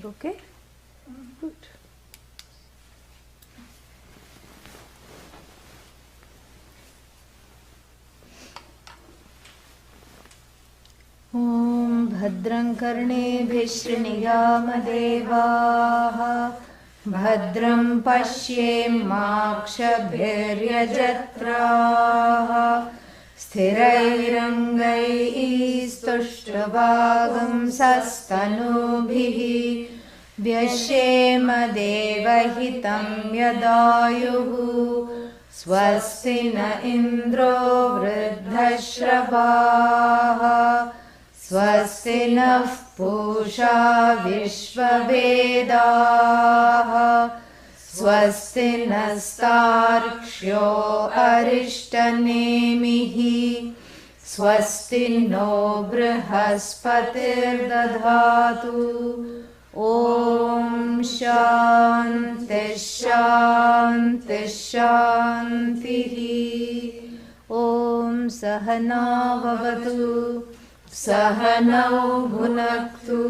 okay? Good. ॐ भद्रं कर्णेभिः शृणुयामदेवाः भद्रं पश्येम्माक्षभिर्यजत्राः स्थिरैरङ्गैस्तुष्टुवागुंसस्तनूभिः व्यशेमदेवहितं यदायुः स्वस्ति न इन्द्रो वृद्धश्रवाः स्वस्ति नः पूषा विश्ववेदाः स्वस्ति नस्तार्क्ष्यो अरिष्टनेमिः स्वस्ति नो बृहस्पतिर्दधातु ॐ शान्ति शान्ति शान्तिः ॐ सहना भवतु सहनौ भुनक्तु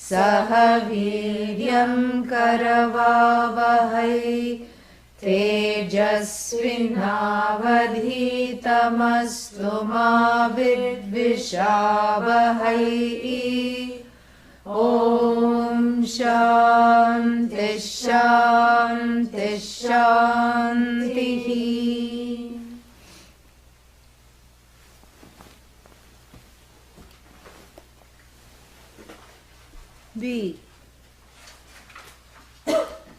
सह वीर्यं करवावहै तेजस्विनावधीतमस्तु मा विद्विषावहै ॐ शान्ति शान्ति शान्तिः The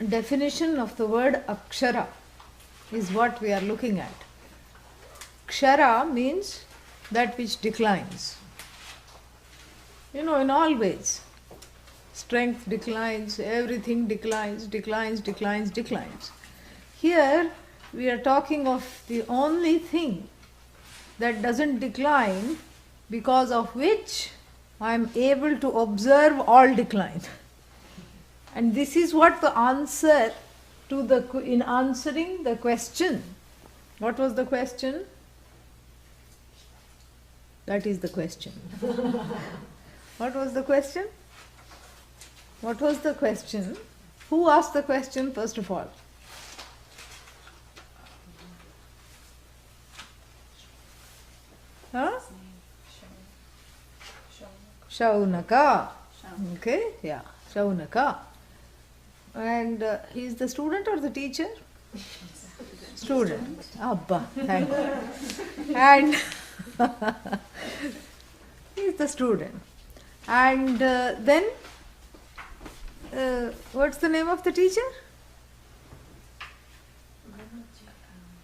definition of the word akshara is what we are looking at. Kshara means that which declines. In all ways. Strength declines, everything declines. Here we are talking of the only thing that doesn't decline, because of which I am able to observe all decline. And this is what the answer to in answering the question. What was the question? That is the question. What was the question? What was the question? Who asked the question first of all? Huh? Shaunaka. Okay, yeah, Shaunaka. And he is the student or the teacher? Student. Abba, thank you. And he is the student. And then, what's the name of the teacher?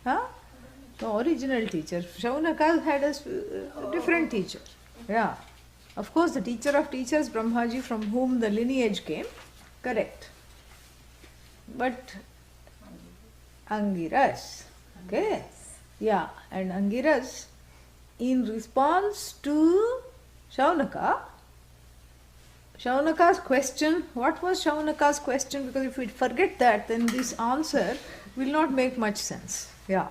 Huh? The original teacher. Shaunaka had a different teacher. Yeah. Of course, the teacher of teachers, Brahmaji, from whom the lineage came, correct. But Angiras, okay? Yeah, and Angiras, in response to Shaunaka's question, what was Shaunaka's question? Because if we forget that, then this answer will not make much sense. Yeah.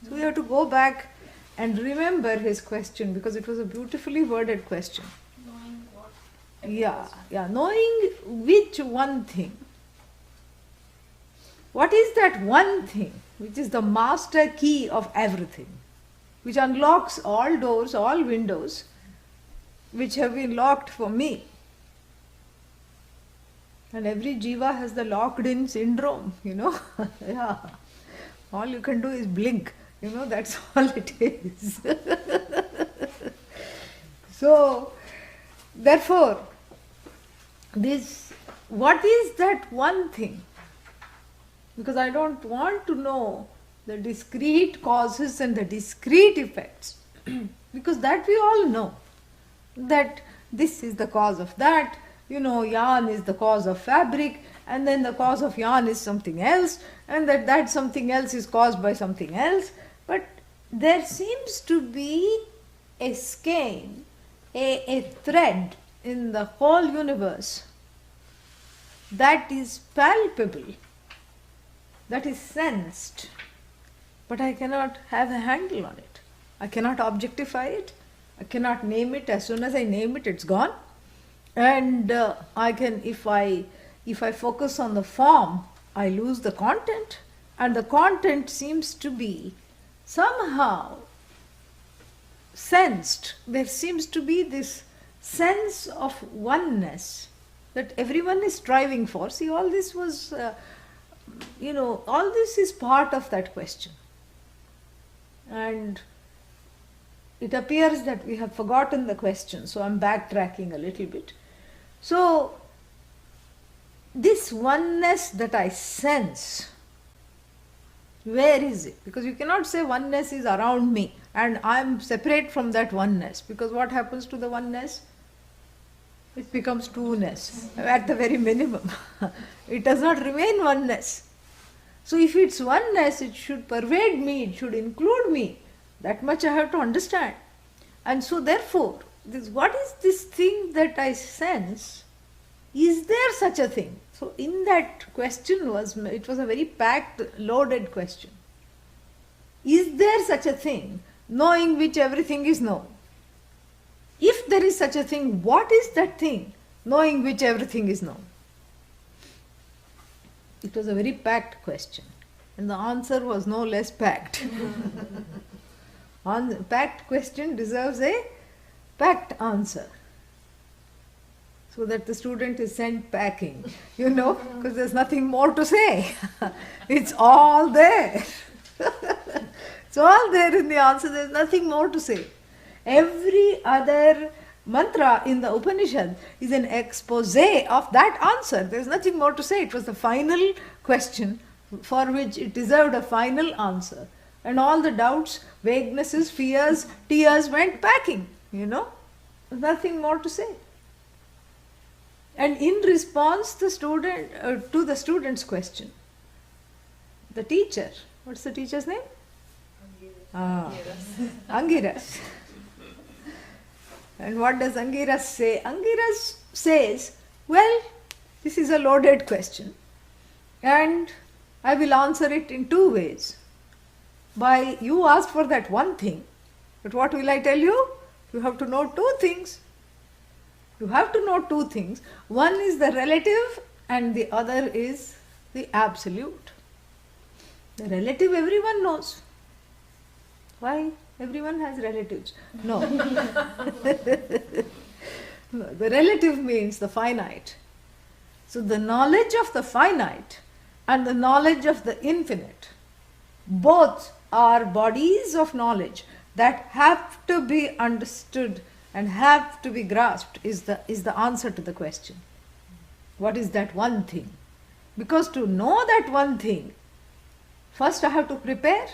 So we have to go back and remember his question, because it was a beautifully worded question. Knowing which one thing. What is that one thing which is the master key of everything, which unlocks all doors, all windows, which have been locked for me? And every jiva has the locked in syndrome, Yeah. All you can do is blink, that's all it is. So, therefore, what is that one thing? Because I don't want to know the discrete causes and the discrete effects. Because that we all know. That this is the cause of that. Yarn is the cause of fabric, and then the cause of yarn is something else, and that something else is caused by something else. But there seems to be a skein, a thread in the whole universe that is palpable, that is sensed, but I cannot have a handle on it. I cannot objectify it. I cannot name it. As soon as I name it, it's gone. And I can, if I focus on the form, I lose the content, and the content seems to be somehow sensed. There seems to be this sense of oneness that everyone is striving for. See, all this was, all this is part of that question. And it appears that we have forgotten the question, so I'm backtracking a little bit. So, this oneness that I sense, where is it? Because you cannot say oneness is around me and I am separate from that oneness, because what happens to the oneness? It becomes two-ness at the very minimum. It does not remain oneness. So if it's oneness, it should pervade me, it should include me. That much I have to understand. And so therefore, what is this thing that I sense? Is there such a thing? So in that question it was a very packed, loaded question. Is there such a thing, knowing which everything is known? If there is such a thing, what is that thing, knowing which everything is known? It was a very packed question, and the answer was no less packed. Packed question deserves a packed answer, so that the student is sent packing, because there's nothing more to say. It's all there. It's all there in the answer, there's nothing more to say. Every other mantra in the Upanishad is an expose of that answer. There's nothing more to say. It was the final question for which it deserved a final answer. And all the doubts, vaguenesses, fears, tears went packing, There's nothing more to say. And in response to the student's question, the teacher, what's the teacher's name? Angiras. And what does Angiras say? Angiras says, well, this is a loaded question, and I will answer it in two ways. You asked for that one thing, but what will I tell you? You have to know two things. You have to know two things. One is the relative and the other is the absolute. The relative everyone knows. Why? Everyone has relatives. No. The relative means the finite. So the knowledge of the finite and the knowledge of the infinite, both are bodies of knowledge that have to be understood and have to be grasped, is the answer to the question. What is that one thing? Because to know that one thing, first I have to prepare.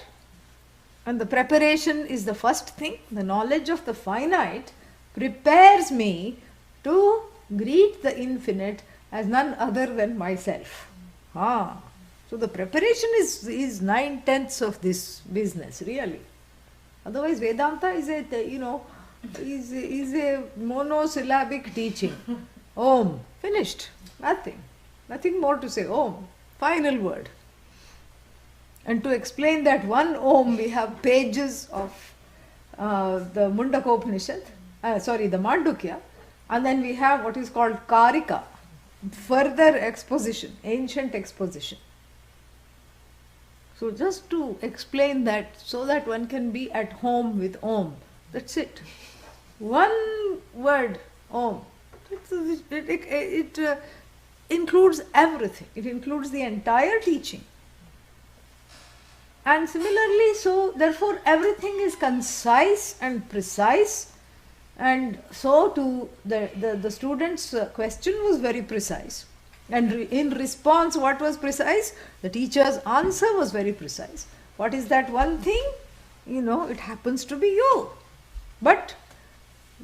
And the preparation is the first thing. The knowledge of the finite prepares me to greet the infinite as none other than myself. So the preparation is 9/10 of this business, really. Otherwise, Vedanta is a monosyllabic teaching. Om, finished. Nothing more to say. Om, final word. And to explain that one Om, we have pages of the Mundakopanishad, the Mandukya, and then we have what is called Karika, further exposition, ancient exposition. So just to explain that, so that one can be at home with Om, that's it. One word, Om. It includes everything. It includes the entire teaching. And similarly, so therefore everything is concise and precise, and so too the student's question was very precise. And in response, what was precise? The teacher's answer was very precise. What is that one thing? It happens to be you. But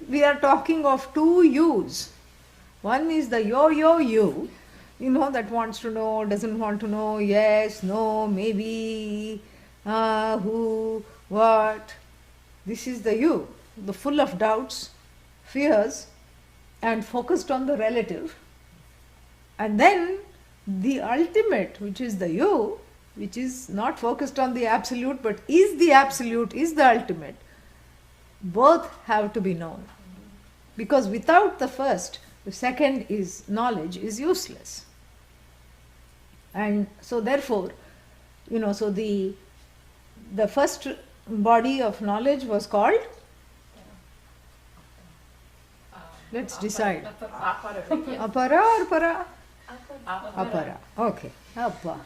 we are talking of two yous. One is the yo-yo you, that wants to know, doesn't want to know, yes, no, maybe, who, what. This is the you, the full of doubts, fears, and focused on the relative. And then the ultimate, which is the you, which is not focused on the absolute, but is the absolute, is the ultimate. Both have to be known. Because without the first, The second is knowledge is useless. And so therefore, so the first body of knowledge was called, let's decide. Apara or para? Apara. Okay. Appa.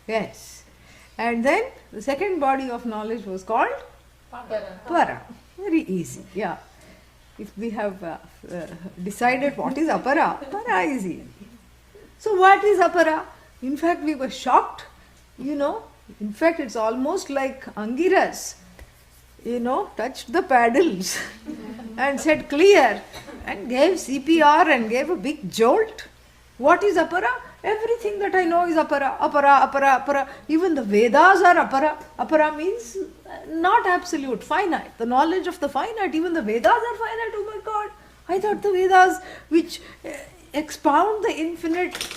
Yes. And then the second body of knowledge was called para. Very easy. Yeah. If we have decided what is apara, para is easy. So what is apara? In fact, we were shocked. In fact, it's almost like Angiras, touched the paddles and said clear and gave CPR and gave a big jolt. What is apara? Everything that I know is apara, apara, apara, apara. Even the Vedas are apara. Apara means not absolute, finite. The knowledge of the finite, even the Vedas are finite. Oh my God! I thought the Vedas, which expound the infinite,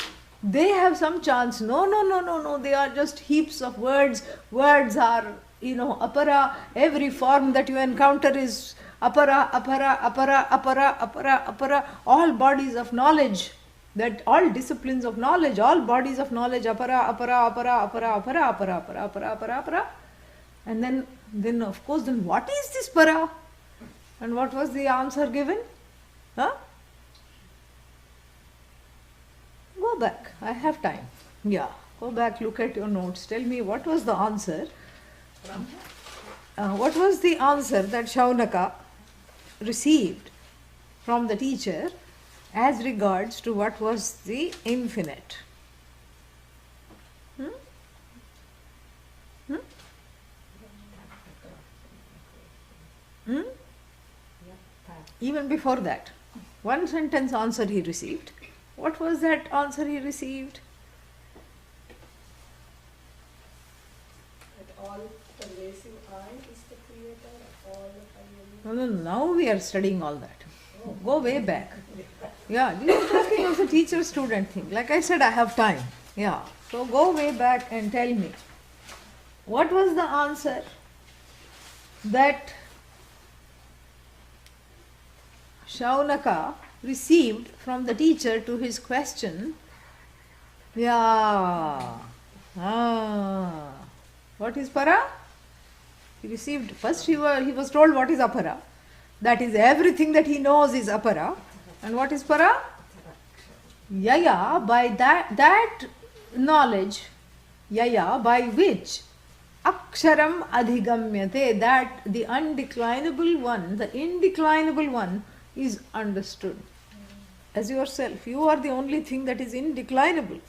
they have some chance. No. They are just heaps of words. Words are, apara. Every form that you encounter is apara, apara, apara, apara, apara, apara. All bodies of knowledge. That all disciplines of knowledge, all bodies of knowledge, apara, apara, apara, apara, apara, apara, apara, apara, apara, apara. And then of course, then what is this para? And what was the answer given? Huh? Go back. I have time. Yeah. Go back, look at your notes. Tell me what was the answer. What was the answer that Shaunaka received from the teacher as regards to what was the infinite? Even before that, one sentence answer he received. What was that answer he received? That all pervasive I is the creator of all the five elements. No, now we are studying all that. Go way back. Yeah, you are talking of the teacher-student thing. Like I said, I have time. Yeah. So go way back and tell me. What was the answer that Shaunaka received from the teacher to his question? Yeah. What is para? He received, first he was told what is apara. That is everything that he knows is apara. And what is para? Yaya, by that knowledge, yaya, by which aksharam adhigamyate, that the undeclinable one, the indeclinable one is understood. As yourself, you are the only thing that is indeclinable.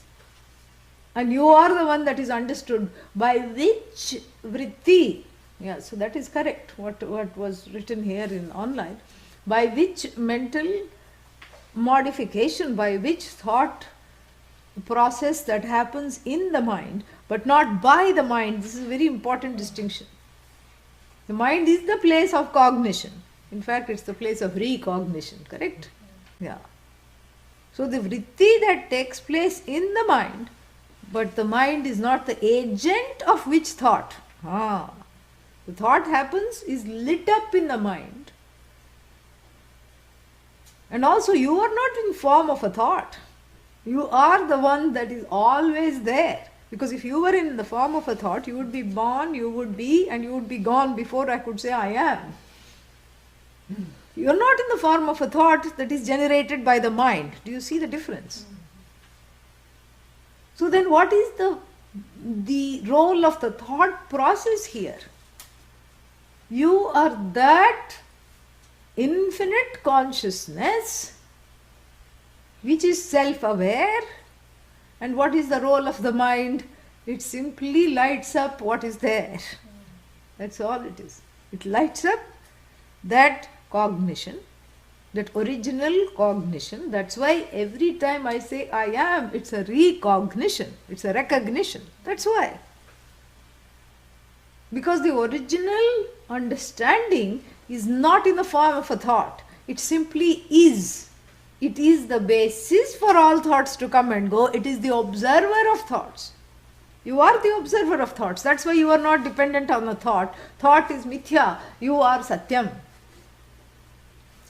And you are the one that is understood, by which vritti, yeah, so that is correct, what was written here in online, by which mental modification, by which thought process that happens in the mind, but not by the mind. This is a very important distinction. The mind is the place of cognition. In fact, it's the place of recognition, correct? Yeah. So the vritti that takes place in the mind, but the mind is not the agent of which thought. The thought happens, is lit up in the mind. And also you are not in form of a thought. You are the one that is always there. Because if you were in the form of a thought, you would be born, you would be, and you would be gone before I could say I am. You are not in the form of a thought that is generated by the mind. Do you see the difference? So then what is the role of the thought process here? You are that infinite consciousness which is self-aware. And what is the role of the mind? It simply lights up what is there. That's all it is. It lights up that cognition, that original cognition. That's why every time I say I am, it's a recognition, it's a recognition. That's why. Because the original understanding is not in the form of a thought. It simply is. It is the basis for all thoughts to come and go. It is the observer of thoughts. You are the observer of thoughts. That's why you are not dependent on a thought. Thought is mithya. You are satyam.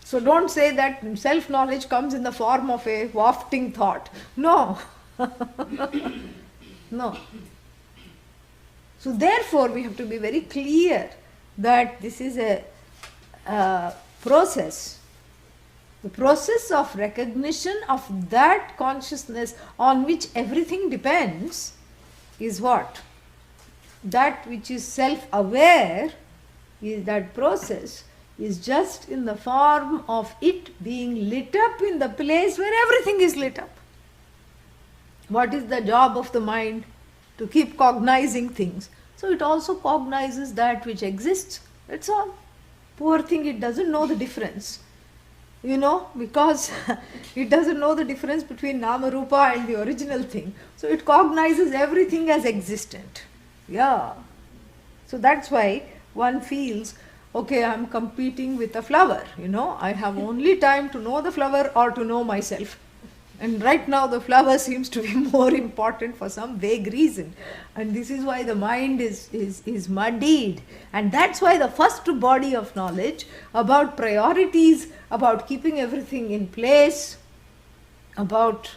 So don't say that self-knowledge comes in the form of a wafting thought. No. No. So therefore we have to be very clear that this is a process. The process of recognition of that consciousness on which everything depends is what? That which is self-aware, is that process is just in the form of it being lit up in the place where everything is lit up. What is the job of the mind? To keep cognizing things. So it also cognizes that which exists. That's all. Poor thing, it doesn't know the difference. Because it doesn't know the difference between Nama Rupa and the original thing. So it cognizes everything as existent. Yeah. So that's why one feels, okay, I'm competing with a flower. I have only time to know the flower or to know myself. And right now the flower seems to be more important for some vague reason. And this is why the mind is muddied. And that's why the first body of knowledge about priorities, about keeping everything in place, about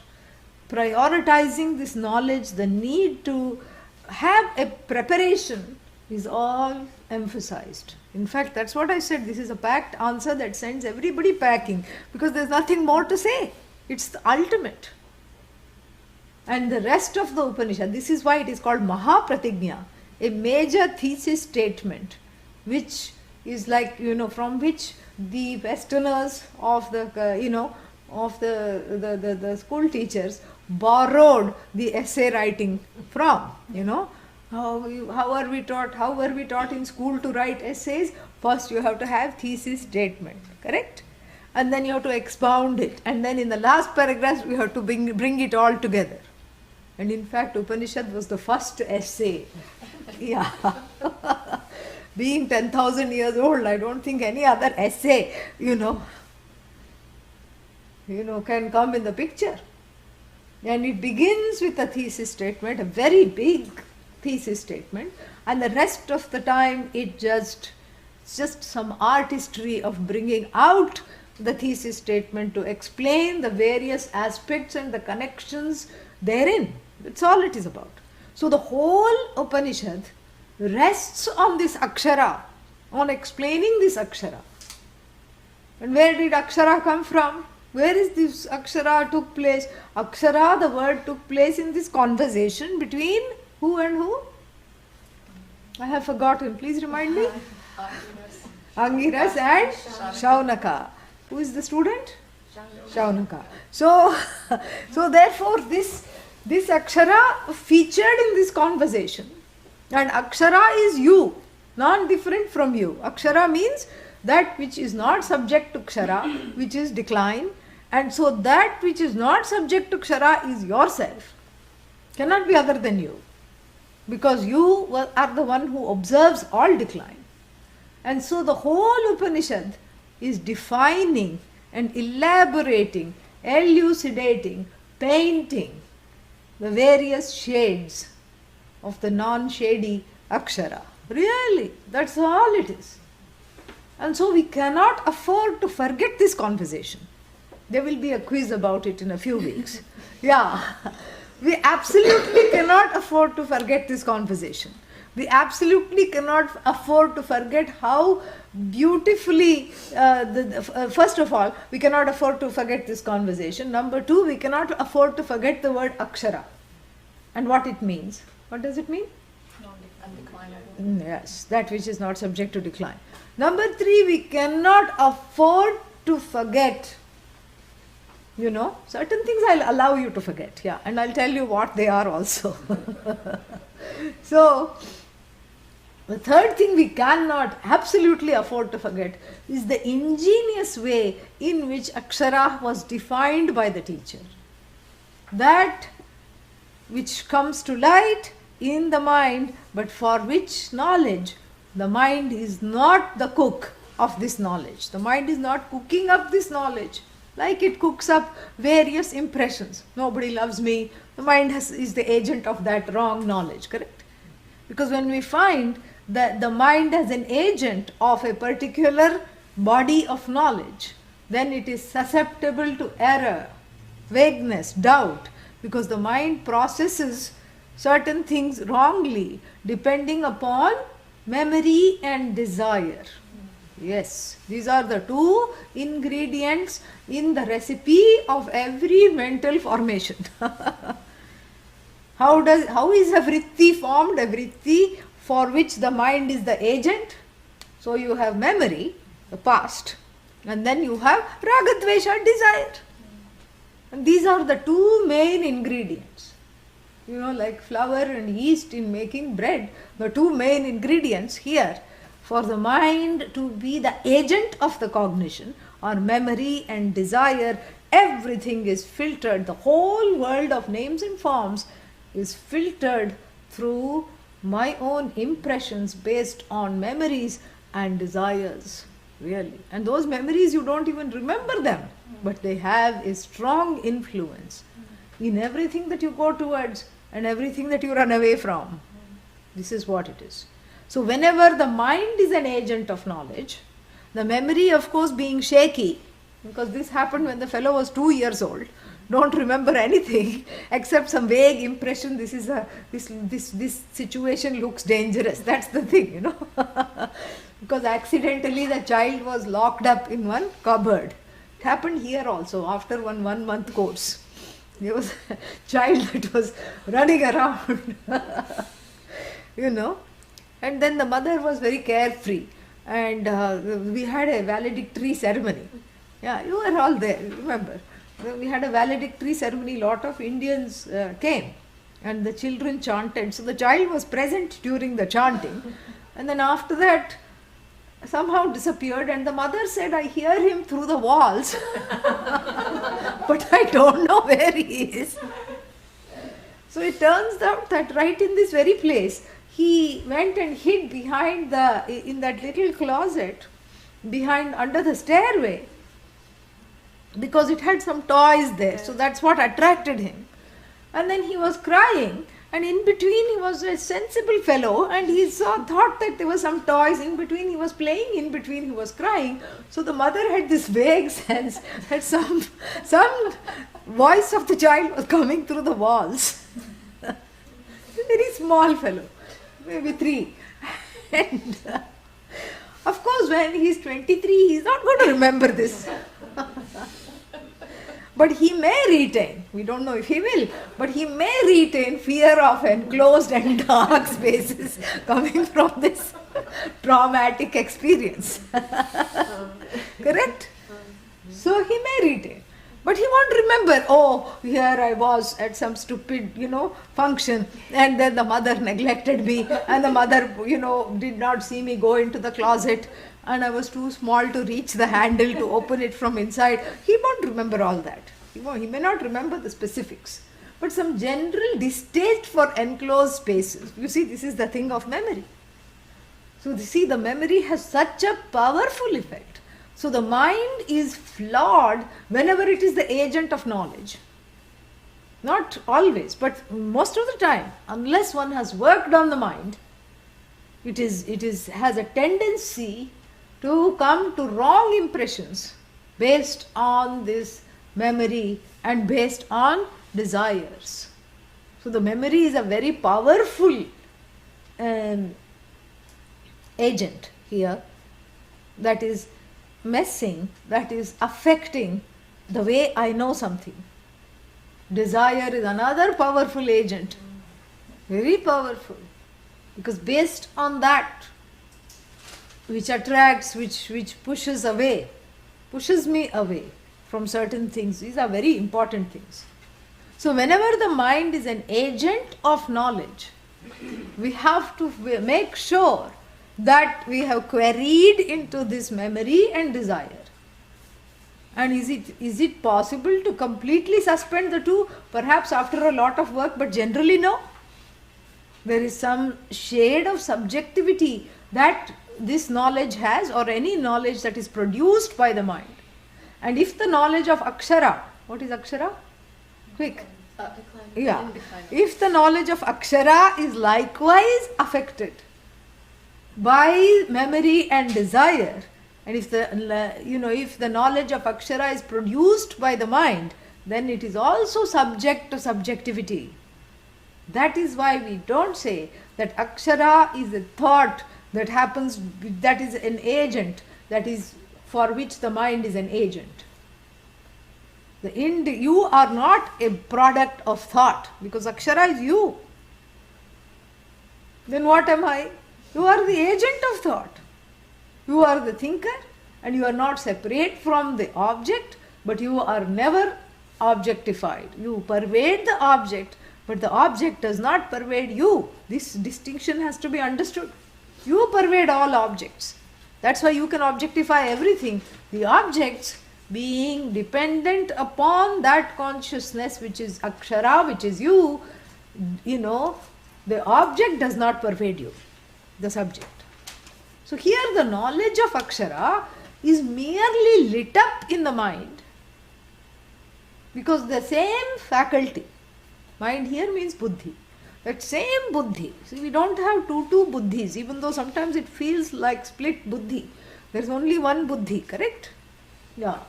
prioritizing this knowledge, the need to have a preparation is all emphasized. In fact, that's what I said. This is a packed answer that sends everybody packing because there's nothing more to say. It's the ultimate. And the rest of the Upanishad, this is why it is called Mahapratignya, a major thesis statement, which is like, from which the Westerners of the, of the school teachers borrowed the essay writing from, How were we taught in school to write essays? First you have to have thesis statement, correct? And then you have to expound it. And then in the last paragraph, you have to bring it all together. And in fact, Upanishad was the first essay. Yeah. Being 10,000 years old, I don't think any other essay, can come in the picture. And it begins with a thesis statement, a very big thesis statement. And the rest of the time, it's just some artistry of bringing out the thesis statement to explain the various aspects and the connections therein. That's all it is about. So the whole Upanishad rests on this Akshara, on explaining this Akshara. And where did Akshara come from? Where is this Akshara took place? Akshara, the word took place in this conversation between who and who? I have forgotten. Please remind me. Angiras and Shaunaka. Who is the student? Shaunaka. So therefore this Akshara featured in this conversation. And Akshara is you, non-different from you. Akshara means that which is not subject to Kshara, which is decline. And so that which is not subject to Kshara is yourself. Cannot be other than you. Because you are the one who observes all decline. And so the whole Upanishad is defining and elaborating, elucidating, painting the various shades of the non-shady Akshara. Really, that's all it is. And so we cannot afford to forget this conversation. There will be a quiz about it in a few weeks. Yeah, we absolutely cannot afford to forget this conversation. We absolutely cannot afford to forget how beautifully, first of all, we cannot afford to forget this conversation. Number two, we cannot afford to forget the word Akshara and what it means. What does it mean? Yes, that which is not subject to decline. Number three, we cannot afford to forget, certain things I'll allow you to forget, yeah, and I'll tell you what they are also. So, the third thing we cannot absolutely afford to forget is the ingenious way in which Akshara was defined by the teacher. That which comes to light in the mind, but for which knowledge the mind is not the cook of this knowledge. The mind is not cooking up this knowledge like it cooks up various impressions. Nobody loves me. The mind is the agent of that wrong knowledge, correct? Because when we find that the mind as an agent of a particular body of knowledge, then it is susceptible to error, vagueness, doubt, because the mind processes certain things wrongly depending upon memory and desire. Yes, these are the two ingredients in the recipe of every mental formation. How is a vritti formed? A vritti for which the mind is the agent. So you have memory, the past, and then you have ragadvesha, desire. And these are the two main ingredients. You know, like flour and yeast in making bread, the two main ingredients here for the mind to be the agent of the cognition are memory and desire. Everything is filtered. The whole world of names and forms is filtered through my own impressions based on memories and desires, really. And those memories, you don't even remember them, but they have a strong influence in everything that you go towards and everything that you run away from. This is what it is. So whenever the mind is an agent of knowledge, the memory, of course, being shaky, because this happened when the fellow was 2 years old, don't remember anything except some vague impression. This situation looks dangerous. That's the thing, you know. Because accidentally the child was locked up in one cupboard. It happened here also after one month course. There was a child that was running around, you know. And then the mother was very carefree, and we had a valedictory ceremony. Yeah, you were all there, remember. We had a valedictory ceremony, lot of Indians came and the children chanted. So the child was present during the chanting, and then after that somehow disappeared, and the mother said, I hear him through the walls, but I don't know where he is. So it turns out that right in this very place, he went and hid behind in that little closet, under the stairway, because it had some toys there. So that's what attracted him. And then he was crying, and in between he was a sensible fellow, and he thought that there were some toys in between. He was playing, in between he was crying. So the mother had this vague sense that some voice of the child was coming through the walls. A very small fellow, maybe 3. And of course, when he is 23, he is not going to remember this. But he may retain, we don't know if he will, but he may retain fear of enclosed and dark spaces coming from this traumatic experience. Correct? So he may retain. But he won't remember, oh, here I was at some stupid, function, and then the mother neglected me, and the mother, did not see me go into the closet, and I was too small to reach the handle to open it from inside. He won't remember all that. He may not remember the specifics, but some general distaste for enclosed spaces. You see, this is the thing of memory. So you see, the memory has such a powerful effect. So the mind is flawed whenever it is the agent of knowledge. Not always, but most of the time, unless one has worked on the mind, it has a tendency to come to wrong impressions based on this memory and based on desires. So the memory is a very powerful agent here that is messing, that is affecting the way I know something. Desire is another powerful agent, very powerful, because based on that, which attracts, which pushes me away from certain things. These are very important things. So whenever the mind is an agent of knowledge, we have to make sure that we have queried into this memory and desire. And is it possible to completely suspend the two? Perhaps after a lot of work, but generally no. There is some shade of subjectivity that this knowledge has, or any knowledge that is produced by the mind. And if the knowledge of akshara, what is akshara? Quick. Yeah. If the knowledge of akshara is likewise affected by memory and desire, And if the knowledge of Akshara is produced by the mind, then it is also subject to subjectivity. That is why we don't say that Akshara is a thought that happens, that is an agent, that is for which the mind is an agent. You are not a product of thought, because Akshara is you. Then what am I? You are the agent of thought. You are the thinker, and you are not separate from the object, but you are never objectified. You pervade the object, but the object does not pervade you. This distinction has to be understood. You pervade all objects. That's why you can objectify everything. The objects being dependent upon that consciousness which is Akshara, which is you, the object does not pervade you, the subject. So here the knowledge of Akshara is merely lit up in the mind, because the same faculty, mind here means buddhi, that same buddhi, see, we don't have two buddhis, even though sometimes it feels like split buddhi. There is only one buddhi, correct? Yeah.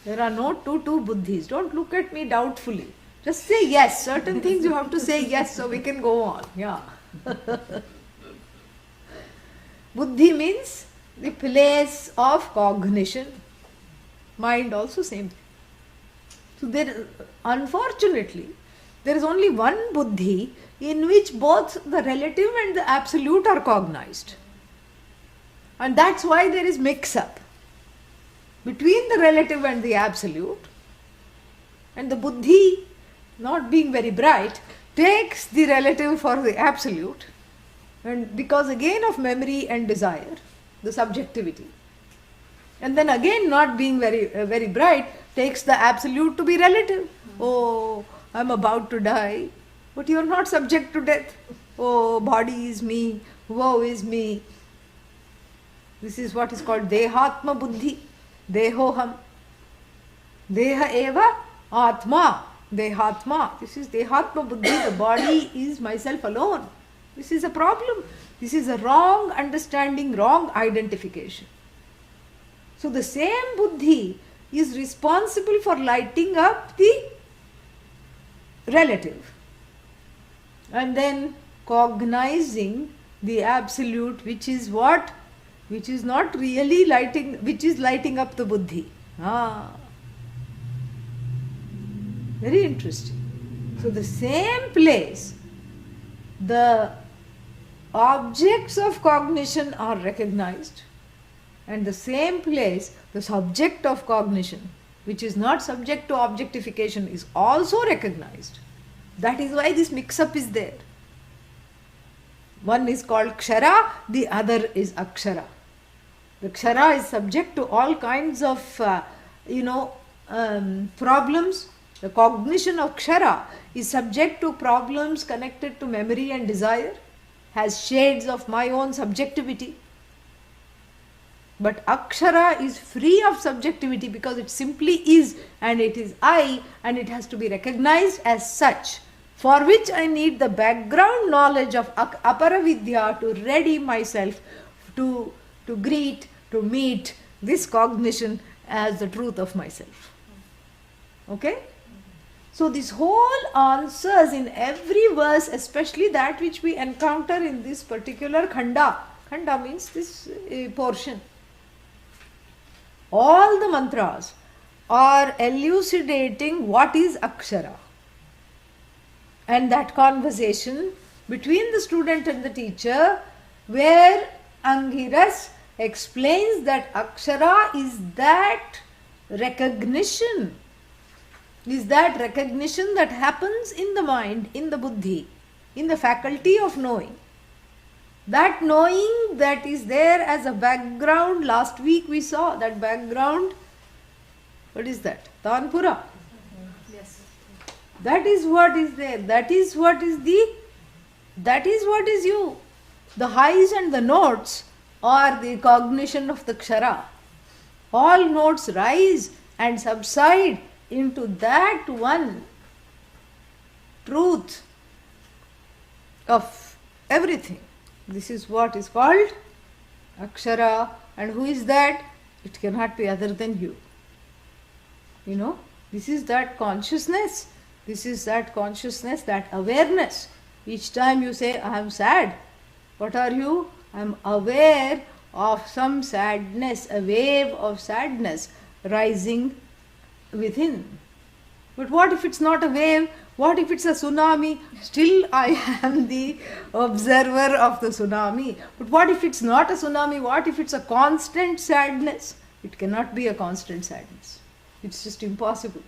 There are no two buddhis. Don't look at me doubtfully. Just say yes. Certain things you have to say yes so we can go on. Yeah. Buddhi means the place of cognition. Mind also same thing. So unfortunately, there is only one buddhi in which both the relative and the absolute are cognized. And that's why there is mix-up between the relative and the absolute. And the buddhi, not being very bright, takes the relative for the absolute, and because again of memory and desire, the subjectivity. And then again, not being very bright, takes the absolute to be relative. Oh, I'm about to die, but you are not subject to death. Oh, body is me, woe is me. This is what is called Dehatma Buddhi. Dehoham. Deha eva Atma. Dehatma. This is Dehatma Buddhi. The body is myself alone. This is a problem. This is a wrong understanding, wrong identification. So the same Buddhi is responsible for lighting up the relative and then cognizing the absolute, which is what? Which is not really lighting, which is lighting up the buddhi. Very interesting. So the same place, the objects of cognition are recognized, and the same place, the subject of cognition, which is not subject to objectification, is also recognized. That is why this mix-up is there. One is called Kshara, the other is Akshara. The Kshara is subject to all kinds of, problems. The cognition of Kshara is subject to problems connected to memory and desire, has shades of my own subjectivity. But Akshara is free of subjectivity because it simply is, and it is I, and it has to be recognized as such, for which I need the background knowledge of Aparavidya to ready myself to greet, to meet this cognition as the truth of myself. Okay? So this whole answers in every verse, especially that which we encounter in this particular khanda. Khanda means this portion. All the mantras are elucidating what is Akshara. And that conversation between the student and the teacher, where Angiras explains that Akshara is that recognition that happens in the mind, in the buddhi, in the faculty of knowing. That knowing that is there as a background. Last week we saw that background. What is that? Tanpura. Yes. That is what is there. That is what is you. The highs and the notes are the cognition of the Kshara. All notes rise and subside into that one truth of everything. This is what is called Akshara. And who is that? It cannot be other than you. You know, this is that consciousness. This is that consciousness, that awareness. Each time you say, I am sad, what are you? I am aware of some sadness, a wave of sadness rising within. But what if it's not a wave? What if it's a tsunami? Still I am the observer of the tsunami. But what if it's not a tsunami? What if it's a constant sadness? It cannot be a constant sadness. It's just impossible.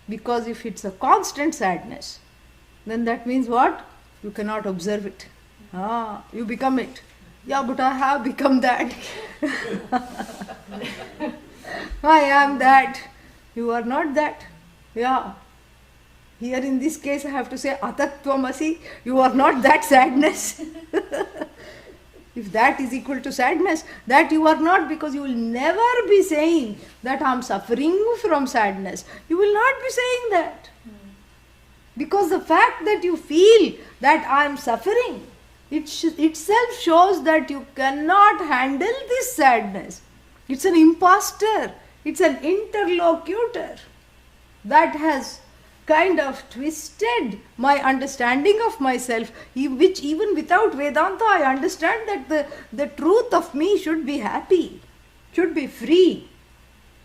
Because if it's a constant sadness, then that means what? You cannot observe it. You become it. Yeah, but I have become that. I am that. You are not that. Yeah. Here in this case I have to say Atatvamasi, you are not that sadness. If that is equal to sadness, that you are not, because you will never be saying that I am suffering from sadness. You will not be saying that. Because the fact that you feel that I am suffering, itself shows that you cannot handle this sadness. It's an imposter. It's an interlocutor that has kind of twisted my understanding of myself, which even without Vedanta I understand that the truth of me should be happy, should be free.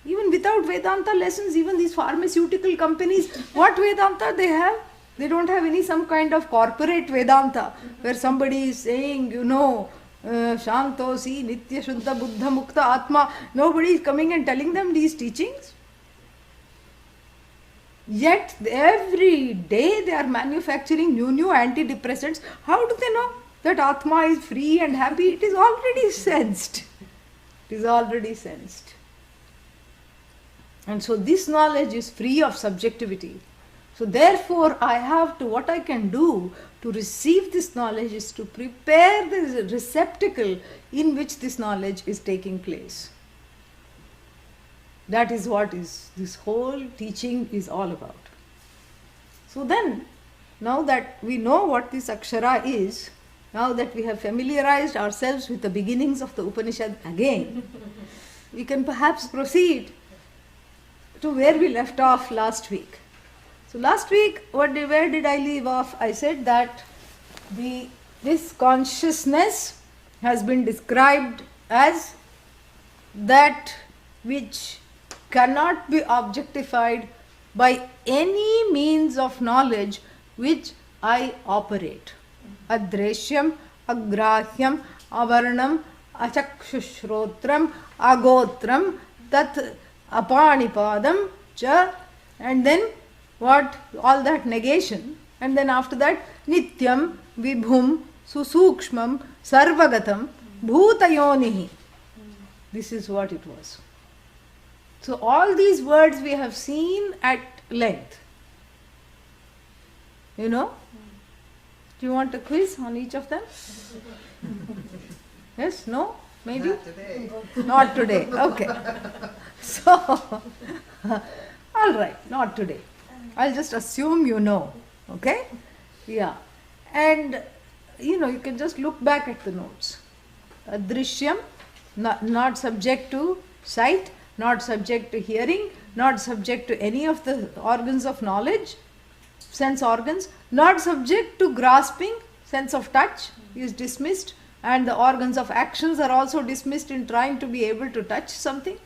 Even without Vedanta lessons, even these pharmaceutical companies, what Vedanta they have? They don't have any some kind of corporate Vedanta where somebody is saying, Shantosi, Nitya Shuddha Buddha Mukta Atma. Nobody is coming and telling them these teachings. Yet every day they are manufacturing new antidepressants. How do they know that Atma is free and happy? It is already sensed. It is already sensed. And so this knowledge is free of subjectivity. So therefore I have to, what I can do to receive this knowledge is to prepare the receptacle in which this knowledge is taking place. That is what is this whole teaching is all about. So then, now that we know what this Akshara is, now that we have familiarized ourselves with the beginnings of the Upanishad again, we can perhaps proceed to where we left off last week. So last week, where did I leave off? I said that this consciousness has been described as that which cannot be objectified by any means of knowledge which I operate. Adreshyam, agrahyam, avarnam, achakshushrotram, agotram, tat apanipadam cha, and then what? All that negation. And then after that, nityam, vibhum, susukshmam, sarvagatam, bhutayonihi. This is what it was. So all these words we have seen at length. You know? Do you want a quiz on each of them? Yes? No? Maybe? Not today. Not today. Okay. So, all right, not today. I'll just assume you know. Okay? Yeah. And, you can just look back at the notes. Adrishyam, not subject to sight, not subject to hearing, not subject to any of the organs of knowledge, sense organs, not subject to grasping, sense of touch is dismissed, and the organs of actions are also dismissed in trying to be able to touch something.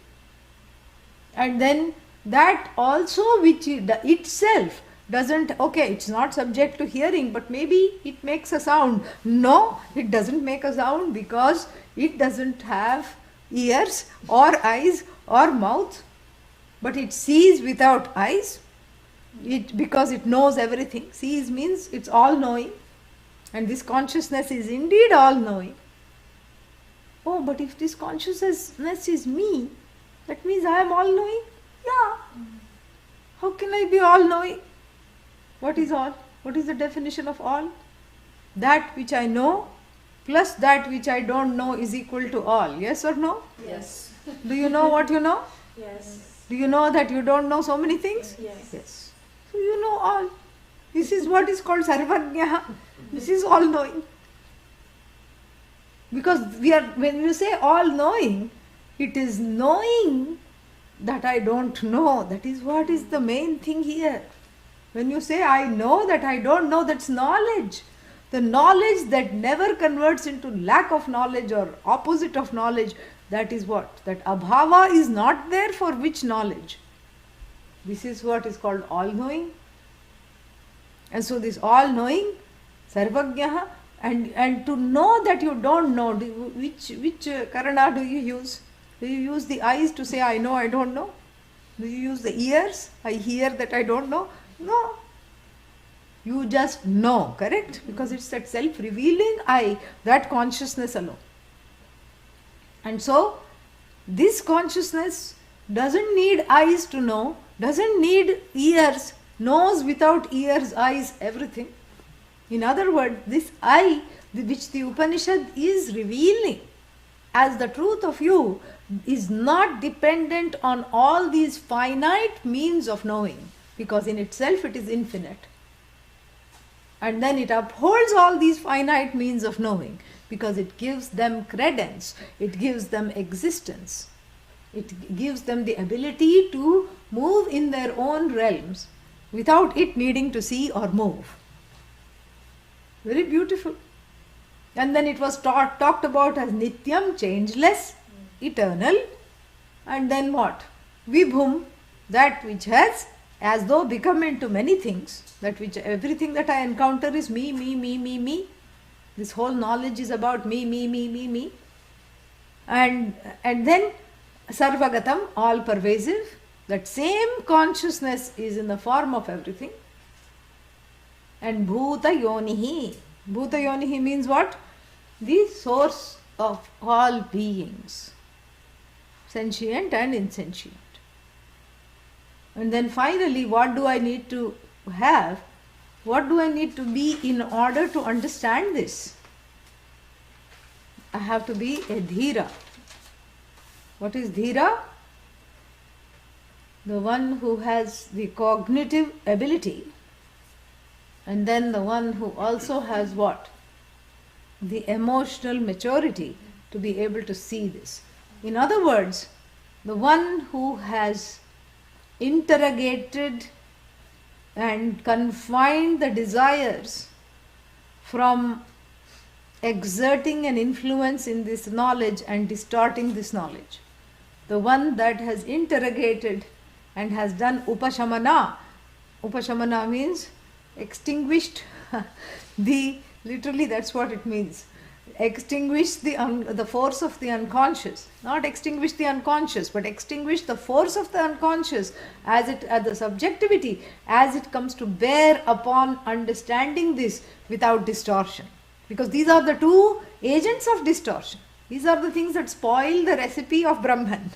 And then that also which itself doesn't, it's not subject to hearing, but maybe it makes a sound. No, it doesn't make a sound because it doesn't have ears or eyes or mouth, but it sees without eyes, because it knows everything. Sees means it's all-knowing, and this consciousness is indeed all-knowing. Oh, but if this consciousness is me, that means I am all-knowing? Yeah. How can I be all-knowing? What is all? What is the definition of all? That which I know plus that which I don't know is equal to all. Yes or no? Yes. Do you know what you know? Yes. Do you know that you don't know so many things? Yes. Yes. So you know all. This is what is called Sarvajñah. This is all-knowing. Because when you say all-knowing, It is knowing that I don't know. That is what is the main thing here. When you say, I know that I don't know, that's knowledge. The knowledge that never converts into lack of knowledge or opposite of knowledge, that is what? That abhava is not there for which knowledge? This is what is called all-knowing. And so this all-knowing, sarvagyaha, and to know that you don't know, which karana do you use? Do you use the eyes to say, I know, I don't know? Do you use the ears? I hear that I don't know? No. You just know, correct? Because it's that self-revealing I, that consciousness alone. And so, this consciousness doesn't need eyes to know, doesn't need ears, knows without ears, eyes, everything. In other words, this I, which the Upanishad is revealing as the truth of you, is not dependent on all these finite means of knowing, because in itself it is infinite. And then it upholds all these finite means of knowing, because it gives them credence, it gives them existence, it gives them the ability to move in their own realms without it needing to see or move. Very beautiful. And then it was talked about as nityam, changeless, eternal. And then what? Vibhum, that which has as though become into many things, that which everything that I encounter is me, me, me, me, me. This whole knowledge is about me, me, me, me, me. And then sarvagatam, all pervasive, that same consciousness is in the form of everything. And bhuta yonihi. Bhuta yonihi means what? The source of all beings, sentient and insentient. And then finally, what do I need to have? What do I need to be in order to understand this? I have to be a dhira. What is dhira? The one who has the cognitive ability, and then the one who also has what? The emotional maturity to be able to see this. In other words, the one who has interrogated and confined the desires from exerting an influence in this knowledge and distorting this knowledge. The one that has interrogated and has done upashamana. Upashamana means extinguished literally that's what it means. Extinguish the force of the unconscious. Not extinguish the unconscious, but extinguish the force of the unconscious the subjectivity as it comes to bear upon understanding this without distortion. Because these are the two agents of distortion. These are the things that spoil the recipe of Brahman.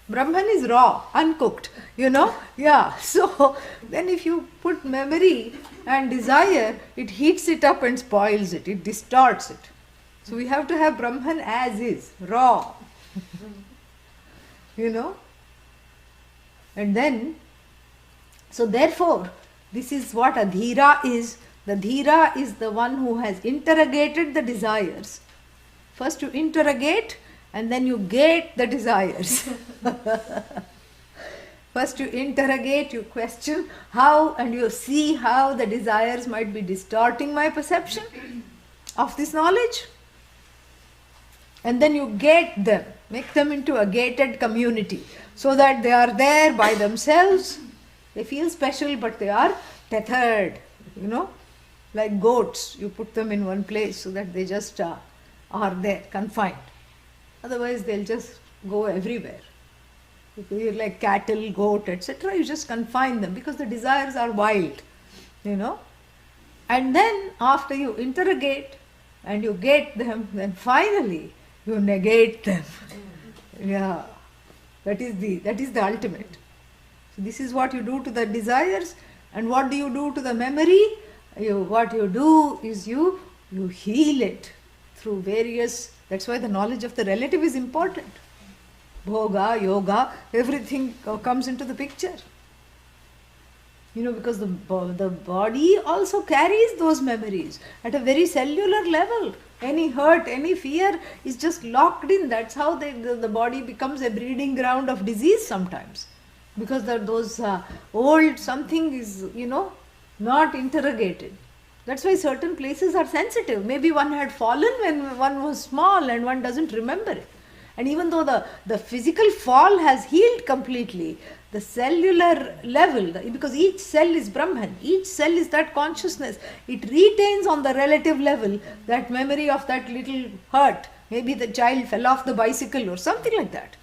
Brahman is raw, uncooked, Yeah. So then if you put memory and desire, it heats it up and spoils it. It distorts it. So we have to have Brahman as is, raw. And then, so therefore, this is what a dhira is. The dhira is the one who has interrogated the desires. First you interrogate, and then you gate the desires. First you interrogate, you question how, and you see how the desires might be distorting my perception of this knowledge. And then you gate them, make them into a gated community, so that they are there by themselves. They feel special, but they are tethered, like goats. You put them in one place so that they just are there, confined. Otherwise, they'll just go everywhere. If you're like cattle, goat, etc., you just confine them because the desires are wild, And then after you interrogate and you gate them, then finally you negate them. Yeah, that is the ultimate. So this is what you do to the desires, and what do you do to the memory? What you do is you heal it through various. That's why the knowledge of the relative is important. Bhoga, yoga, everything comes into the picture. Because the body also carries those memories at a very cellular level. Any hurt, any fear is just locked in. That's how the body becomes a breeding ground of disease sometimes. Because those old something is, not interrogated. That's why certain places are sensitive. Maybe one had fallen when one was small and one doesn't remember it. And even though the physical fall has healed completely, the cellular level, because each cell is Brahman, each cell is that consciousness, it retains on the relative level that memory of that little hurt. Maybe the child fell off the bicycle or something like that.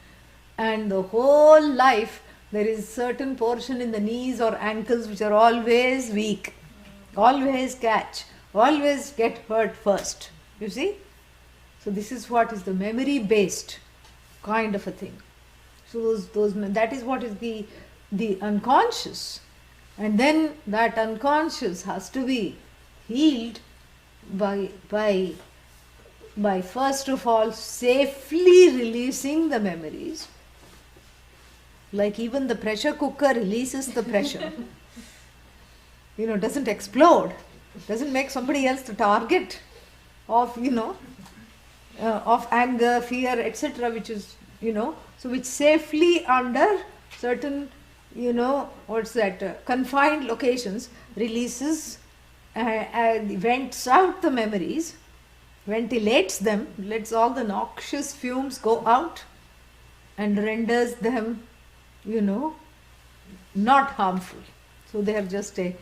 And the whole life, there is certain portion in the knees or ankles which are always weak, always catch, always get hurt first. You see? So this is what is the memory based kind of a thing. So that is what is the unconscious, and then that unconscious has to be healed by first of all safely releasing the memories. Like even the pressure cooker releases the pressure. Doesn't explode, doesn't make somebody else the target of of anger, fear, etc., which is so which safely under certain confined locations releases, vents out the memories, ventilates them, lets all the noxious fumes go out and renders them not harmful. So they are just a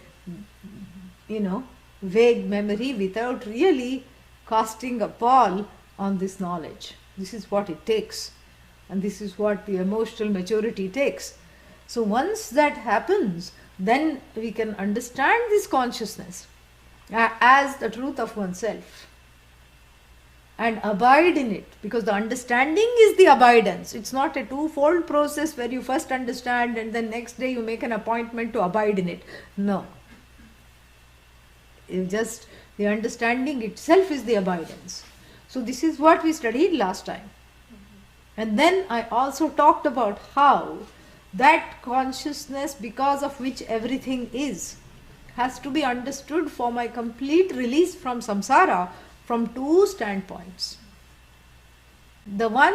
vague memory without really casting a pall on this knowledge. This is what it takes, and this is what the emotional maturity takes. So once that happens, then we can understand this consciousness as the truth of oneself and abide in it, because the understanding is the abidance. It's not a twofold process where you first understand and then next day you make an appointment to abide in it. No. The understanding itself is the abidance. So this is what we studied last time. And then I also talked about how that consciousness, because of which everything is, has to be understood for my complete release from samsara from two standpoints. The one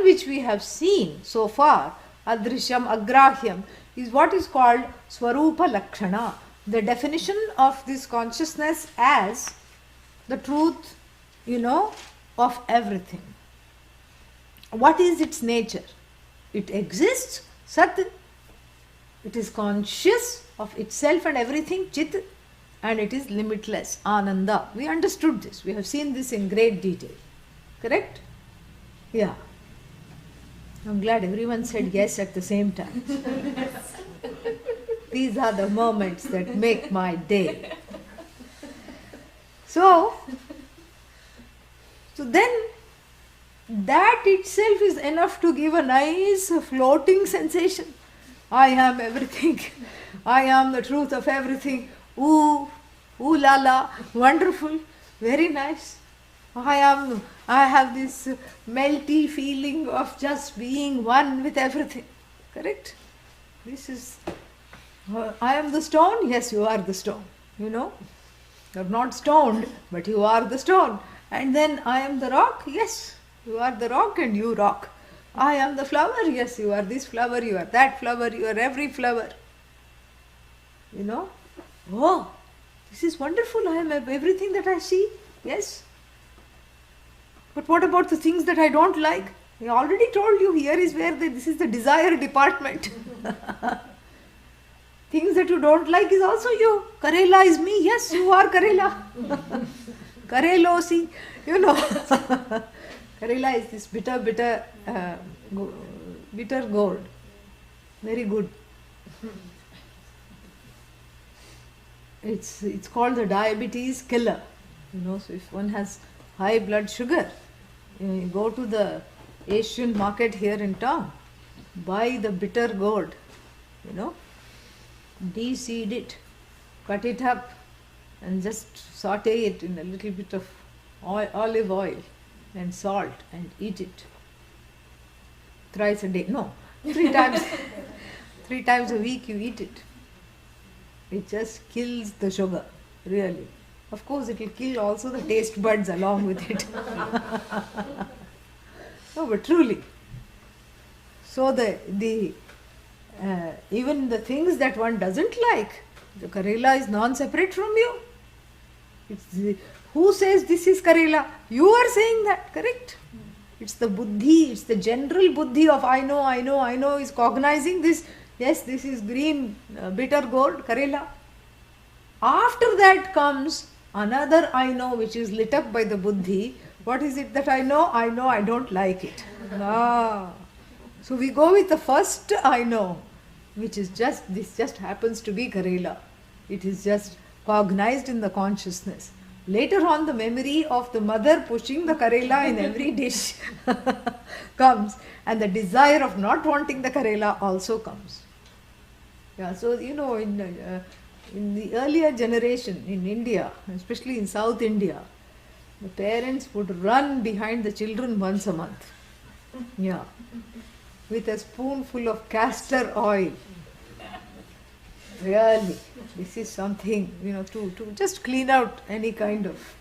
which we have seen so far, adrishyam, agrahyam, is what is called swarupa lakshana. The definition of this consciousness as the truth, of everything. What is its nature? It exists, Sat. It is conscious of itself and everything, Chit, and it is limitless, Ananda. We understood this. We have seen this in great detail. Correct? Yeah. I'm glad everyone said yes at the same time. These are the moments that make my day. So then that itself is enough to give a nice floating sensation. I am everything. I am the truth of everything. Ooh la la, wonderful, very nice. I have this melty feeling of just being one with everything. Correct? This is, I am the stone. Yes, you are the stone. You're not stoned, but you are the stone. And then I am the rock. Yes, you are the rock and you rock. I am the flower. Yes, you are this flower, you are that flower, you are every flower. Oh, this is wonderful. I am everything that I see. Yes. But what about the things that I don't like? I already told you, here is where this is the desire department. Things that you don't like is also you. Karela is me. Yes, you are Karela. Karelo, see, Karela is this bitter gourd. Very good. It's called the diabetes killer. So if one has high blood sugar, you go to the Asian market here in town, buy the bitter gourd, de-seed it, cut it up and just saute it in a little bit of olive oil and salt and eat it thrice a day. No, 3 times. 3 times a week you eat it. It just kills the sugar, really. Of course, it will kill also the taste buds along with it. No, but truly. So even the things that one doesn't like, the Karela is non-separate from you. Who says this is Karela? You are saying that, correct? It's the buddhi, it's the general buddhi of I know is cognizing this. Yes, this is green, bitter gourd, Karela. After that comes another I know which is lit up by the buddhi. What is it that I know? I know I don't like it. So we go with the first I know, which is this just happens to be Karela. It is just cognized in the consciousness. Later on, the memory of the mother pushing the Karela in every dish comes, and the desire of not wanting the Karela also comes. Yeah, so in the earlier generation in India, especially in South India, the parents would run behind the children once a month. Yeah, with a spoonful of castor oil. Really, this is something, to just clean out any kind of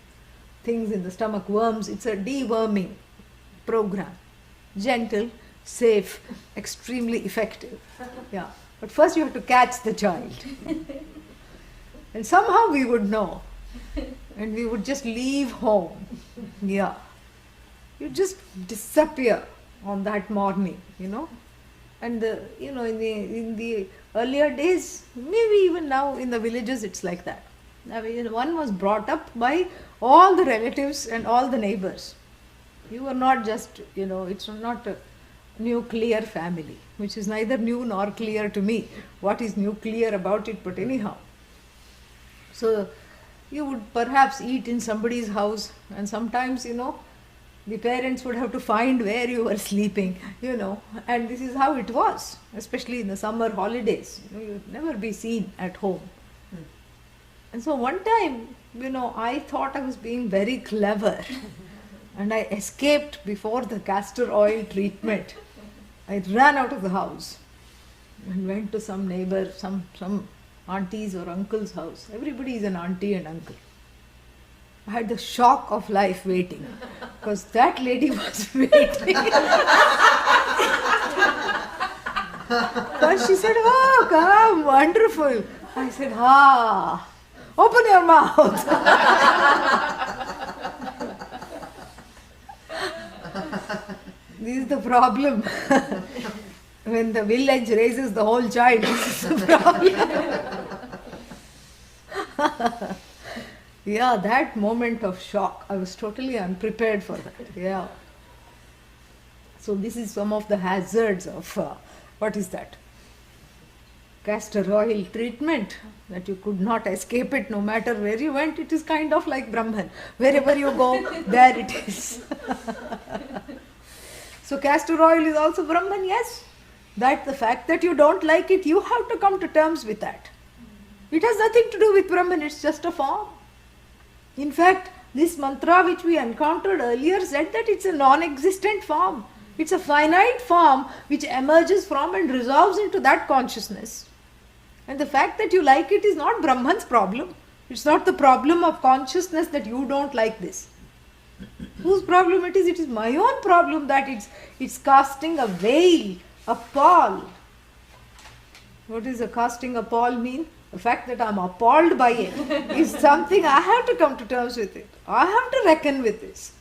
things in the stomach, worms. It's a deworming program. Gentle, safe, extremely effective. Yeah, but first you have to catch the child. And somehow we would know. And we would just leave home. Yeah. You just disappear on that morning, And in the earlier days, maybe even now in the villages it's like that. I mean, one was brought up by all the relatives and all the neighbors. You were not just, it's not a nuclear family, which is neither new nor clear to me. What is nuclear about it, but anyhow. So you would perhaps eat in somebody's house, and sometimes, the parents would have to find where you were sleeping, and this is how it was, especially in the summer holidays. You'd never be seen at home. And so one time, I thought I was being very clever and I escaped before the castor oil treatment. I ran out of the house and went to some neighbor, some auntie's or uncle's house. Everybody is an auntie and uncle. I had the shock of life waiting, because that lady was waiting. But she said, "Oh, come, wonderful." I said, open your mouth. This is the problem. When the village raises the whole child, this is the problem. Yeah, that moment of shock, I was totally unprepared for that. Yeah. So this is some of the hazards of, what is that? Castor oil treatment, that you could not escape it no matter where you went. It is kind of like Brahman. Wherever you go, there it is. So castor oil is also Brahman, yes. That the fact that you don't like it, you have to come to terms with that. It has nothing to do with Brahman, it's just a form. In fact, this mantra which we encountered earlier said that it's a non-existent form. It's a finite form which emerges from and resolves into that consciousness. And the fact that you like it is not Brahman's problem. It's not the problem of consciousness that you don't like this. Whose problem it is? It is my own problem that it's casting a veil, a pall. What does a casting a pall mean? The fact that I'm appalled by it is something I have to come to terms with it. I have to reckon with this.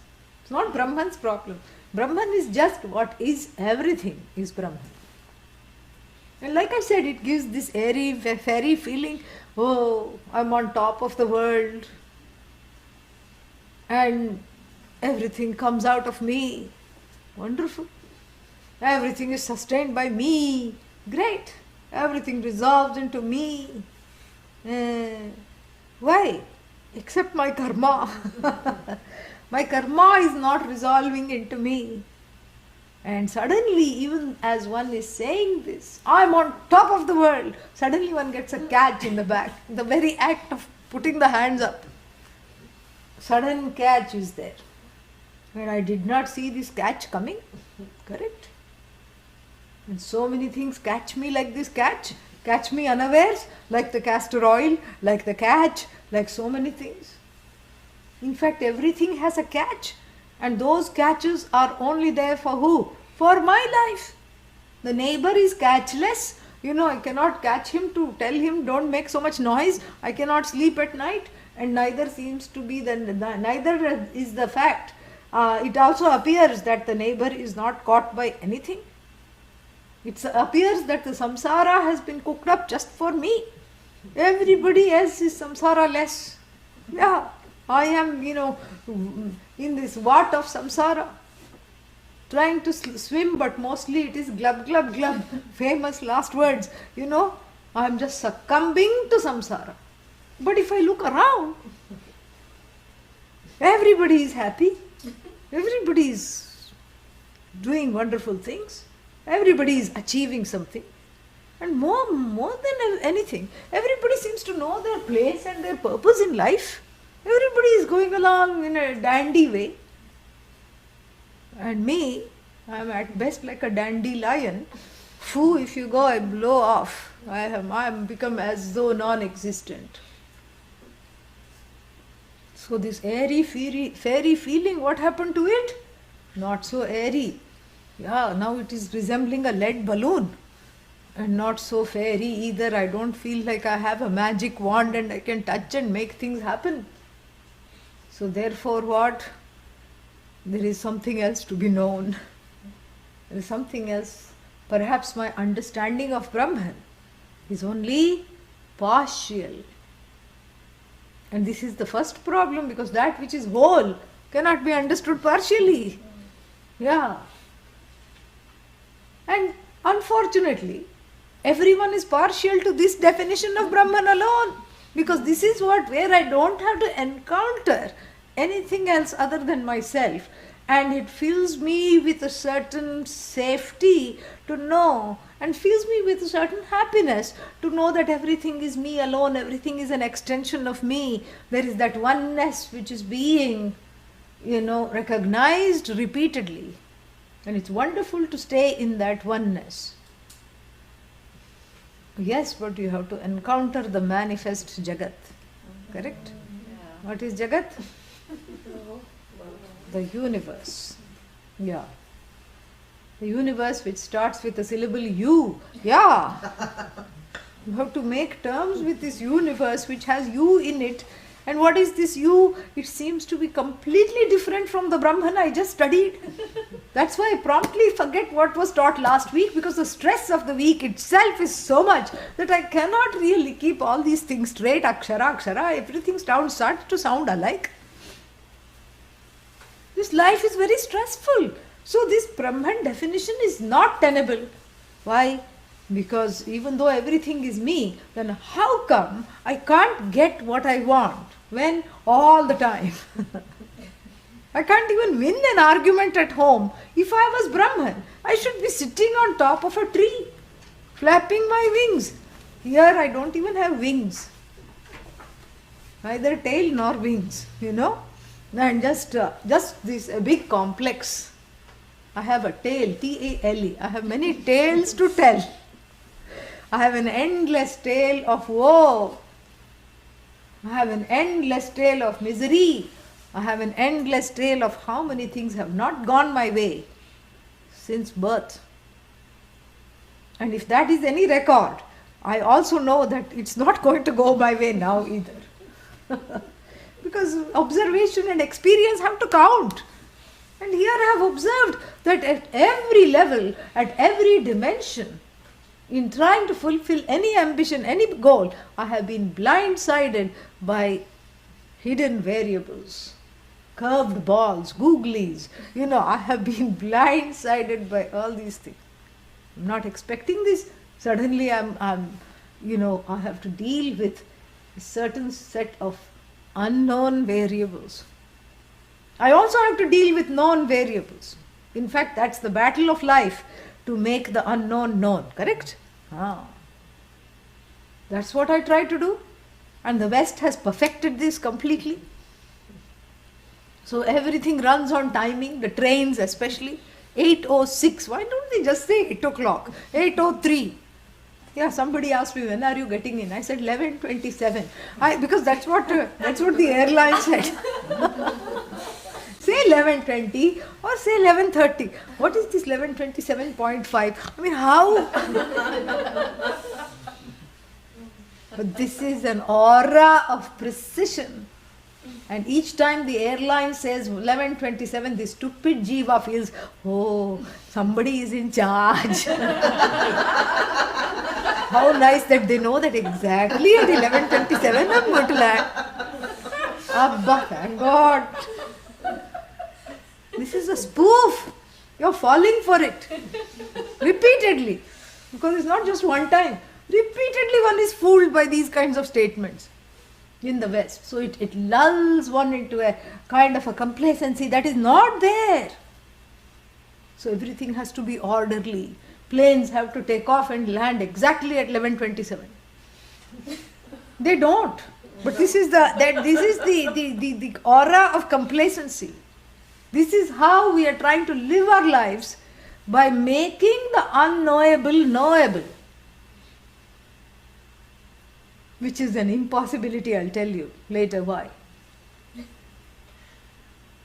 It's not Brahman's problem. Brahman is just what is, everything is Brahman. And like I said, it gives this airy, fairy feeling, oh, I'm on top of the world and everything comes out of me. Wonderful. Everything is sustained by me. Great. Everything resolves into me. Why? Except my karma. My karma is not resolving into me. And suddenly, even as one is saying this, I'm on top of the world, suddenly one gets a catch in the back. The very act of putting the hands up. Sudden catch is there. And I did not see this catch coming. Correct? And so many things catch me like this catch me unawares, like the castor oil, like the catch, like so many things. In fact, everything has a catch. And those catches are only there for who? For my life. The neighbor is catchless. I cannot catch him to tell him don't make so much noise. I cannot sleep at night. And neither seems to be neither is the fact. It also appears that the neighbor is not caught by anything. It appears that the samsara has been cooked up just for me. Everybody else is samsara less. Yeah, I am, in this vat of samsara, trying to swim, but mostly it is glub, glub, glub. Famous last words, I am just succumbing to samsara. But if I look around, everybody is happy. Everybody is doing wonderful things. Everybody is achieving something. And more than anything, everybody seems to know their place and their purpose in life. Everybody is going along in a dandy way. And me, I am at best like a dandelion. Foo, if you go, I blow off. I am become as though non-existent. So this airy, fairy feeling, what happened to it? Not so airy. Yeah, now it is resembling a lead balloon. And not so fairy either. I don't feel like I have a magic wand and I can touch and make things happen. So therefore what? There is something else to be known. There is something else. Perhaps my understanding of Brahman is only partial. And this is the first problem, because that which is whole cannot be understood partially. Yeah. And unfortunately, everyone is partial to this definition of Brahman alone, because this is where I don't have to encounter anything else other than myself, and it fills me with a certain safety to know, and fills me with a certain happiness to know that everything is me alone, everything is an extension of me. There is that oneness which is being, recognized repeatedly, and it's wonderful to stay in that oneness. Yes, but you have to encounter the manifest Jagat. Correct? Yeah. What is Jagat? The universe. Yeah. The universe which starts with the syllable you. Yeah. You have to make terms with this universe which has you in it. And what is this you? It seems to be completely different from the Brahman I just studied. That's why I promptly forget what was taught last week, because the stress of the week itself is so much that I cannot really keep all these things straight. Akshara, everything starts to sound alike. This life is very stressful. So this Brahman definition is not tenable. Why? Because even though everything is me, then how come I can't get what I want when all the time? I can't even win an argument at home. If I was Brahman, I should be sitting on top of a tree, flapping my wings. Here I don't even have wings. Neither tail nor wings, And just this a big complex. I have a tail, T-A-L-E. I have many tales to tell. I have an endless tale of woe. I have an endless tale of misery. I have an endless tale of how many things have not gone my way since birth. And if that is any record, I also know that it's not going to go my way now either. Because observation and experience have to count. And here I have observed that at every level, at every dimension, in trying to fulfill any ambition, any goal, I have been blindsided by hidden variables, curved balls, googlies. I have been blindsided by all these things. I'm not expecting this. Suddenly I have to deal with a certain set of unknown variables. I also have to deal with known variables. In fact, that's the battle of life, to make the unknown known. Correct? That's what I try to do. And the West has perfected this completely. So everything runs on timing, the trains especially. 8:06. Why don't they just say 8 o'clock? 8:03. Yeah, somebody asked me, when are you getting in? I said 11:27. Because that's what the airline said. Say 11:20 or say 11:30. What is this 11:27.5? I mean, how? But this is an aura of precision. And each time the airline says 11:27, the stupid jiva feels, oh, somebody is in charge. How nice that they know that exactly at 11:27 I'm going to land. Abba, thank God. This is a spoof. You're falling for it. Repeatedly. Because it's not just one time. Repeatedly one is fooled by these kinds of statements in the West. So it lulls one into a kind of a complacency that is not there. So everything has to be orderly. Planes have to take off and land exactly at 11:27. They don't. But this is the aura of complacency. This is how we are trying to live our lives, by making the unknowable knowable. Which is an impossibility, I'll tell you later why.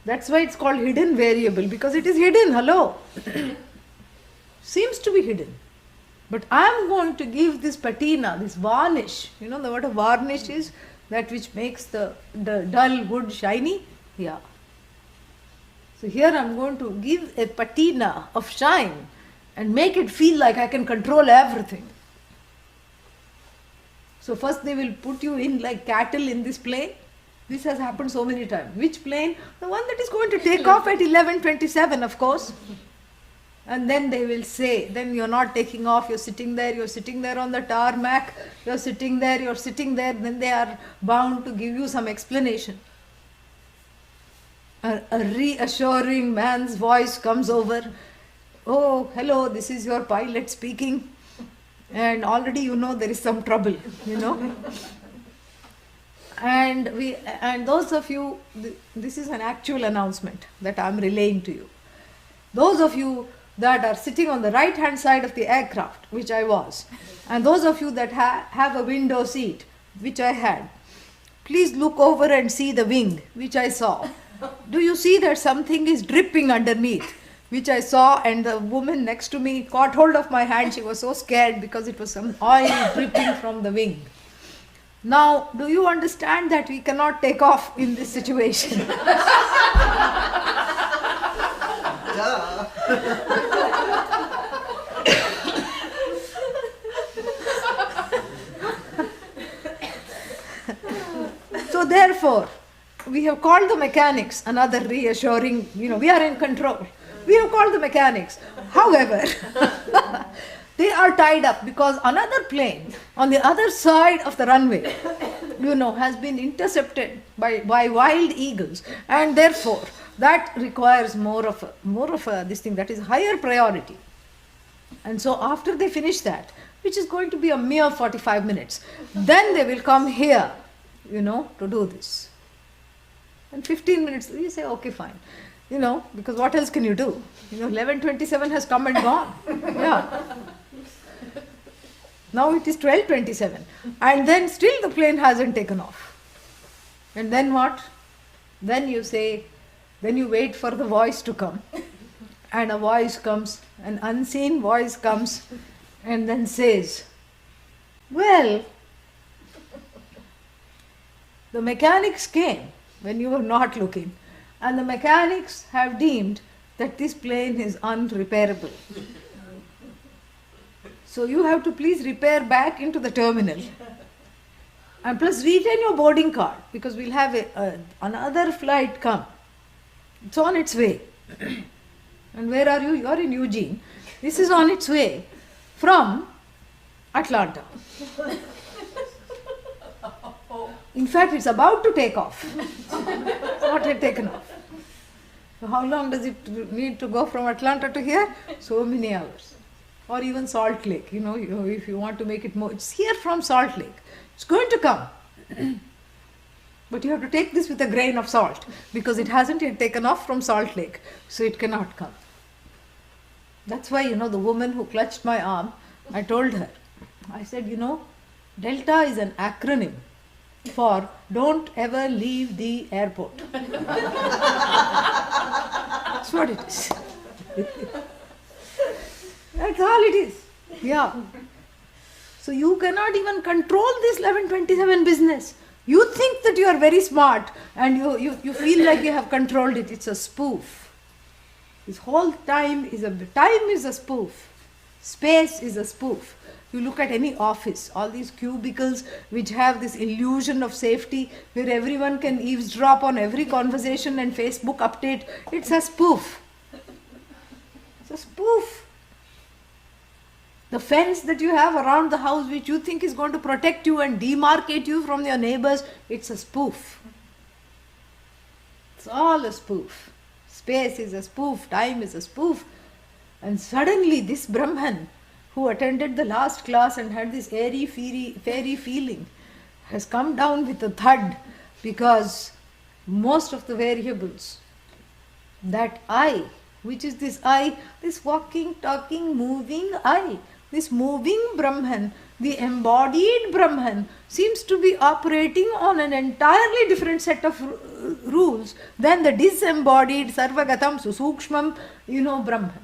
That's why it's called hidden variable, because it is hidden, hello. Seems to be hidden. But I am going to give this patina, this varnish. You know what a varnish is? That which makes the dull wood shiny? Yeah. So here I am going to give a patina of shine and make it feel like I can control everything. So first they will put you in like cattle in this plane. This has happened so many times. Which plane? The one that is going to take off at 11:27, of course. And then they will say, then you're not taking off, you're sitting there on the tarmac, you're sitting there, then they are bound to give you some explanation. A reassuring man's voice comes over. Oh, hello, this is your pilot speaking. And already you know there is some trouble, you know. And those of you, this is an actual announcement that I'm relaying to you. Those of you that are sitting on the right hand side of the aircraft, which I was, and those of you that have a window seat, which I had, please look over and see the wing, which I saw. Do you see that something is dripping underneath? Which I saw, and the woman next to me caught hold of my hand. She was so scared because it was some oil dripping from the wing. Now, do you understand that we cannot take off in this situation? So therefore, we have called the mechanics another reassuring, we are in control. We have called the mechanics. However, they are tied up because another plane on the other side of the runway, has been intercepted by wild eagles, and therefore that requires more of a this thing that is higher priority. And so after they finish that, which is going to be a mere 45 minutes, then they will come here, to do this. And 15 minutes, you say, okay, fine. Because what else can you do? 11:27 has come and gone. Yeah. Now it is 12:27. And then still the plane hasn't taken off. And then what? Then you wait for the voice to come. And a voice comes, an unseen voice comes, and then says, well, the mechanics came when you were not looking. And the mechanics have deemed that this plane is unrepairable. So you have to please repair back into the terminal. And plus retain your boarding card, because we'll have another flight come. It's on its way. And where are you? You are in Eugene. This is on its way from Atlanta. In fact, it's about to take off. It's not yet taken off. So how long does it need to go from Atlanta to here? So many hours. Or even Salt Lake, if you want to make it more. It's here from Salt Lake. It's going to come. But you have to take this with a grain of salt, because it hasn't yet taken off from Salt Lake. So it cannot come. That's why, the woman who clutched my arm, I told her, I said, Delta is an acronym for don't ever leave the airport. That's what it is. That's all it is. Yeah. So you cannot even control this 1127 business. You think that you are very smart and you feel like you have controlled it. It's a spoof. This whole time is a spoof. Space is a spoof. You look at any office, all these cubicles which have this illusion of safety where everyone can eavesdrop on every conversation and Facebook update. It's a spoof. It's a spoof. The fence that you have around the house which you think is going to protect you and demarcate you from your neighbors, it's a spoof. It's all a spoof. Space is a spoof, time is a spoof. And suddenly this Brahman who attended the last class and had this airy, fairy feeling has come down with a thud, because most of the variables, that I, which is this I, this walking, talking, moving I, this moving Brahman, the embodied Brahman, seems to be operating on an entirely different set of rules than the disembodied Sarvagatam Susukshmam, Brahman.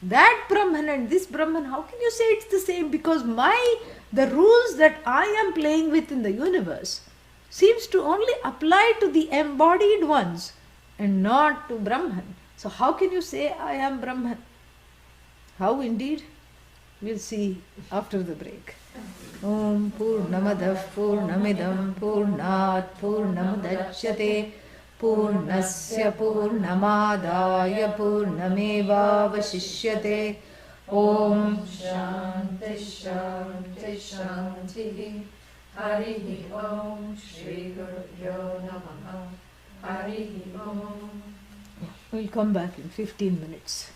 That Brahman and this Brahman, how can you say it's the same? Because the rules that I am playing with in the universe seems to only apply to the embodied ones and not to Brahman. So how can you say I am Brahman? How indeed? We'll see after the break. Om Purnamadav Purnamidam Purnat Purnamudachyate Purnasya Purnamadaya Purnamevavashishyate. Om Shanti Shanti Shanti. Harihi Om Shri Gurubhyo Namaha. Harihi Om. We'll come back in 15 minutes.